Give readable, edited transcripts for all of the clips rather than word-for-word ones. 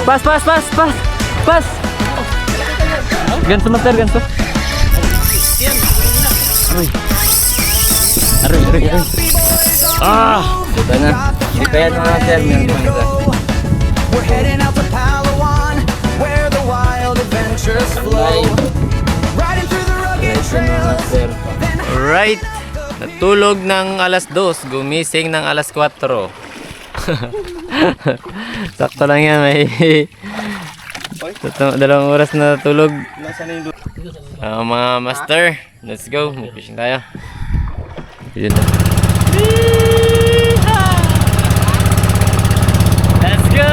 Pas, pas, pas, pas. Pas. Ganso master, ganso. Uy. Aray, aray, aray. Ito na. Hindi pa yan mga sir. Meron pang isa. We're heading out to Palawan, where the wild adventures flow. Riding through the rugged trails. Alright. Natulog ng alas 2. Gumising ng alas 4. Sakto lang yan. May 2 oras na tulog. Mga master, let's go. Mag-fishing tayo. Yun na. Let's go!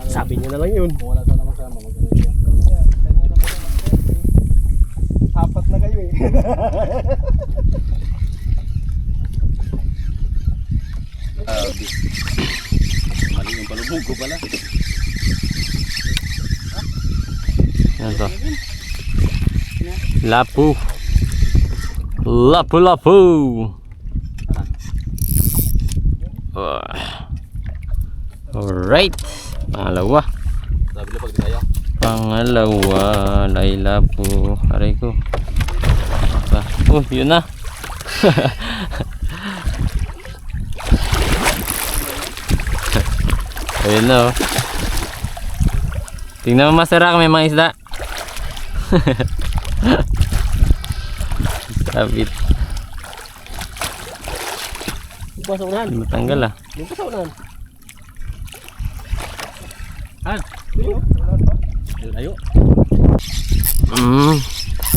Sabi niya na lang yun. Kung wala sana magsama, mag-arrange yan. Apat na kayo eh. Mali yung palubog ko pala. Yan to. Lapu. Lapu lapu. Alright. Pangalawa. Sabi na pag tayo. Pangalawa. Layla po. Aray ko. Oh, yun na. Ayun na oh. Tingnan mo masarap may mga isda. Sabit. Bukas sa unahan. Hindi matanggal ah. Bukas sa unahan. Ayo.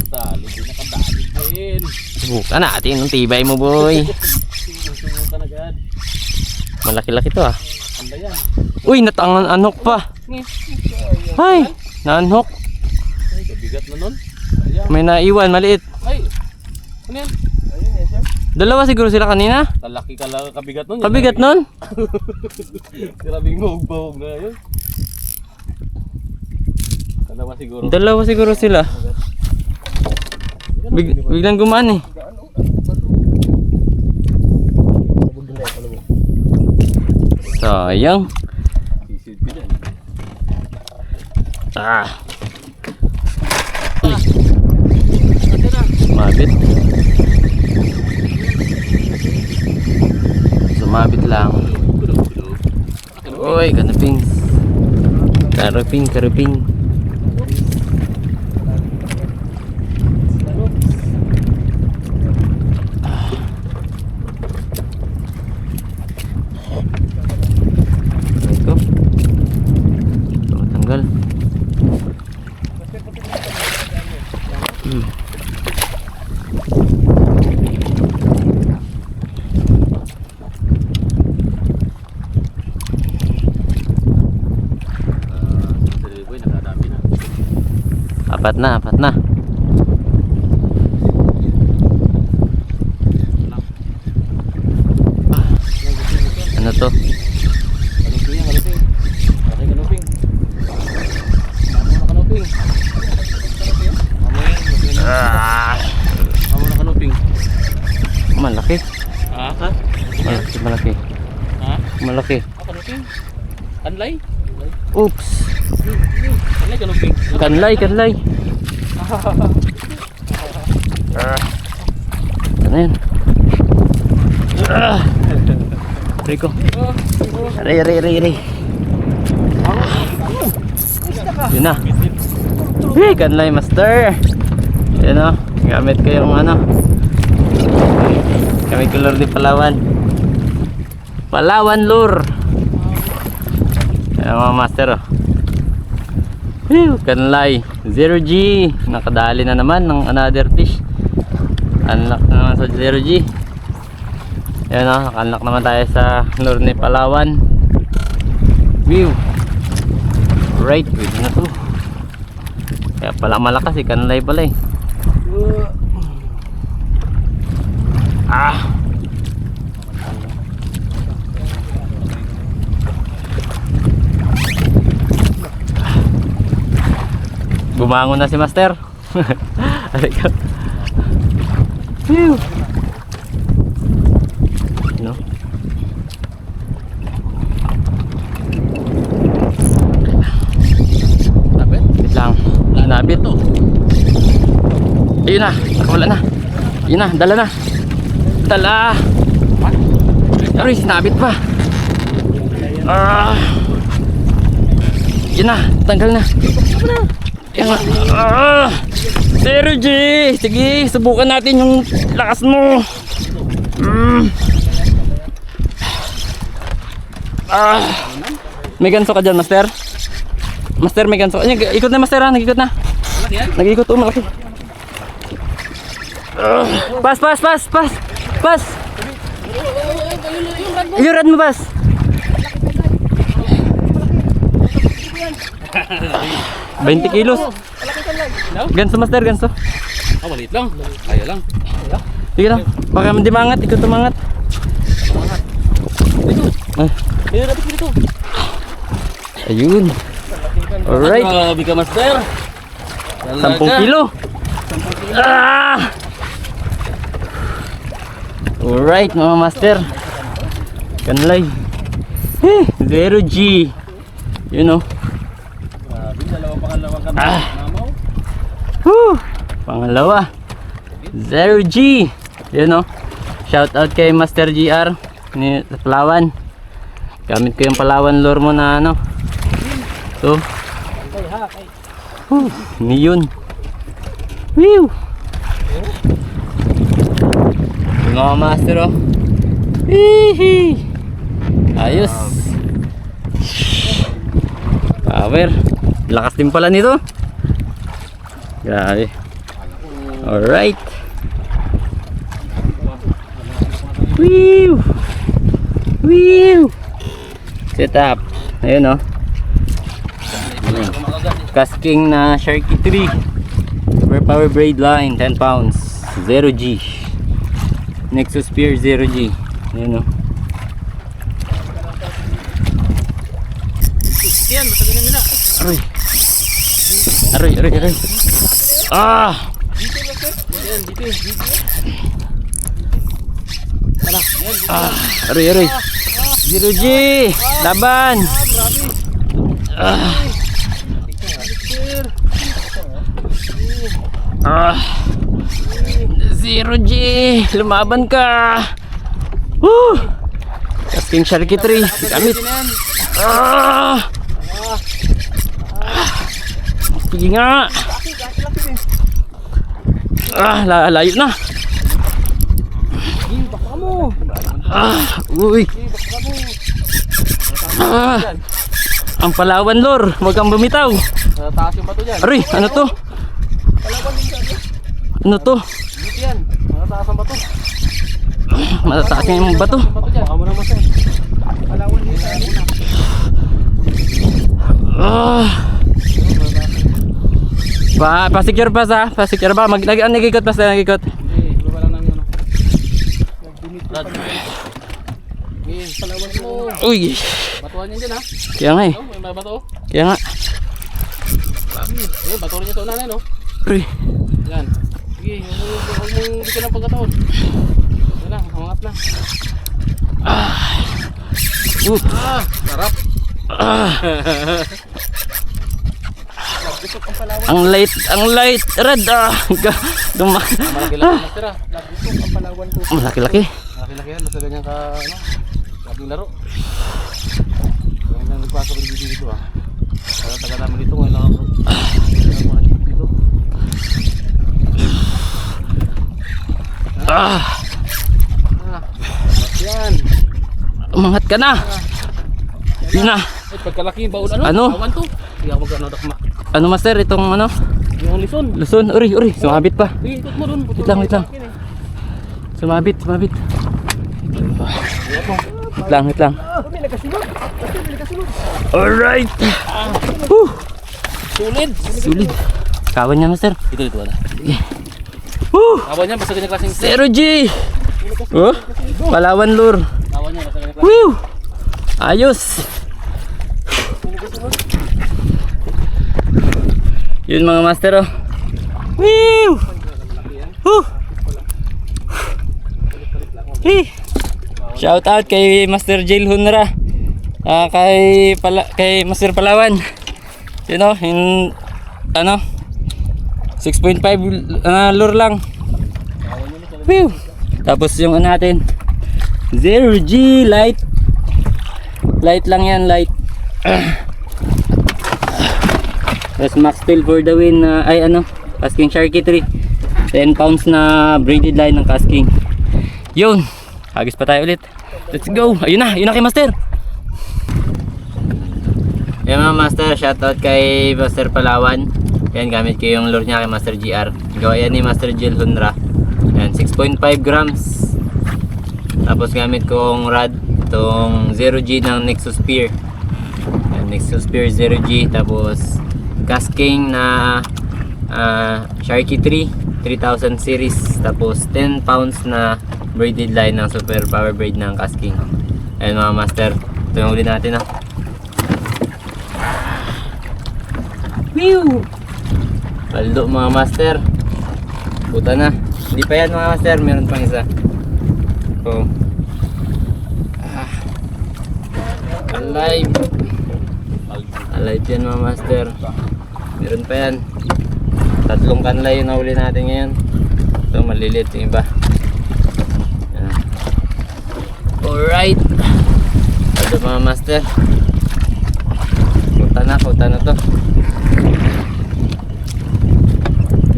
Talo din nakadali din. Subukan natin ang tibay mo boy. Subukan agad. Malaki-laki to ah. Anda yan. Uy, natangan-anok pa. Ay, naanhok. Ay, kabigat na nun. Ayan. May naiwan, maliit. Ay. Ano yan? Dalawa siguro sila kanina. Talaki ka lang kabigat nun. Kabigat nun. Grabing mahog-bahog na yun. Dalawa siguro. Dalawa siguro sila. Biglang gumaan eh. Sayang. Sisid ko dyan. Sumabit. Sumabit lang. Uy, kanaping. Karaping, karaping. Ito. Ito matanggal. Boy, nakadami na. Apat na. Ano to? Kanuping yan, kanuping. Malaki kanuping. Amo na kanuping. Amo na kanuping. Malaki. Ha? Malaki. Ha? Malaki. Kanuping? Kanlay? Oops. Kanlay kanuping. Kanlay. Ano yan? Rico. Aray. Yun na. Hey, kanlay master. Yan o. Gamit ko yung ano. Gamit ko lure di Palawan. Palawan lure. Yan mga master o. Kanlay 0G. Nakadali na naman ng another fish. Unlock na naman sa 0G. Yan o, naka-unlock naman tayo sa lure ni Palawan. View. Right, pwede na to. Kaya pala malakas eh, kanlay pala eh. Bumangon na si Master. Aray ka. Phew. No? Lapit. Wait lang. Nabit. Ayun na. Nakawala na. Ayun na. Dala na. Dala. Aray, sinabit pa. Yun na. Tanggal na. Yan na. Zero G. Sige, subukan natin yung lakas mo. May ganso ka dyan, Master? Master, may ganso. Ay, ikot na, Master, ha? Nag-ikot na. Malaki yan? Nag-ikot, malaki. Pas, pas, pas, pas. Pas. Yung rad mo, pas. $20 kilos. Ganso, Master, ganso. Ah, maliit lang. Kaya lang. Sige lang. Baka di mangat, ikot umangat. Ayun, lapit ko dito. Ayun. Alright. Grabe ka, Master. 10 kilo. Alright, mga master. Kanlay. Zero G. You know. Pangalawa. Zero G. You know. Shout out kay Master GR ni Palawan. Gamit ko yung Palawan lure mo na ano. So. Yun. Whew. Yung mga master oh. Hihi. Ayos. Power. Lakas din pala nito. Grabe. Alright. Whew. Whew. Set up. Ayun oh. Casking na Sharky 3 super power braid line 10 pounds 0G Nexus Spear 0G. Ayan o. Yan, matagal na nila. Aroy. Aroy, aroy, aroy. Ah! Yan, dito. Aroy, aroy. 0G! Laban! Zero G, lumaban ka. Casting Sharky 3 gamit. Sige nga. Layo na. Uy. Ang Palawan lore, huwag kang bumitaw. Taas yung bato dyan. Aray, ano to? Ano to? Dito yan. Taas ang bato. Matataas nga yung bato. Bato dyan. Baka mo naman sir. Palawan dito. Pa-secure pa sa? Pa-secure ba? Nag-ikot pa sa nag-ikot. Hindi, iba lang namin ano. Rad. Palawan mo. Uy. Batuhan yan dyan ha. Kaya nga eh. Oh, may bato. Kaya nga. Eh, bato rin niya sa unahan no. Uy. Yan. Sige, huwag mong dito ng pagkataon. Yan lang, hamangat na. Sarap. Ang light red. Malaki-laki na sira. Ang Palawan ko. Malaki-laki. Malaki-laki yan, basta ganyan ka, ano, labing laro. Ngayon lang nagpasok ko dito ah. Tagal namin dito, ngayon lang ako. Dito. Yan. Umangat ka na. Yun na. Ay, pagkalaki yung baon, ano? Ano? Bawan to. Hindi ako magkano dakma. Ano master itong ano? Yung lison. Luzon. Uri, uri. Sumabit pa. Sige, ikot mo dun. Wait lang, wait lang. Sumabit, sumabit. Wait lang, wait lang. May nagkasunod. May nagkasunod. Alright. Sulit. Sulit. Kawan niya master. Dito, ano. Kawan niya, basta ganyan klaseng. Zero G. Oh? Palawan lure. Kawan niya, basta ganyan klaseng. Woo! Ayos. Yun mga master oh. Woo! Shout out kay Master Jail Hunra. Kay Master Palawan. You know, in ano 6.5 lure lang. Whew. Tapos yung ano natin 0G light. Light lang yan, light. Tapos max tail for the win ay ano, Casking Sharky 3. 10 pounds na braided line ng casking. Yun, hagis pa tayo ulit. Let's go. Ayun na kay Master. Yan mga Master, shoutout kay Master Palawan. Yan, gamit ko yung lure niya kay Master GR. Gawa yan ni Master Jill Hunra. Yan, 6.5 grams. Tapos gamit kong rod, itong 0G ng Nexus Spear. Yan, Nexus Spear 0G. Tapos casking na Sharky 3 3000 series. Tapos 10 pounds na braided line ng super power braid ng casking. Ayun mga Master, ito yung huli natin. Whew! Paldo mga Master. Puta na. Hindi pa yan mga Master, meron pang isa. Oh. Alive. Alive yan mga Master. Meron pa yan. 3 kanlay yung nahuli natin ngayon. Ito maliliit yung iba. Yan. Alright. Paldo mga Master. Kuta na to.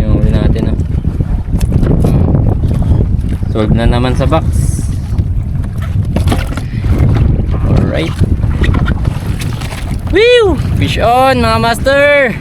Yung huli natin. Solve na naman sa box. Alright. Woo! Fish on mga Master!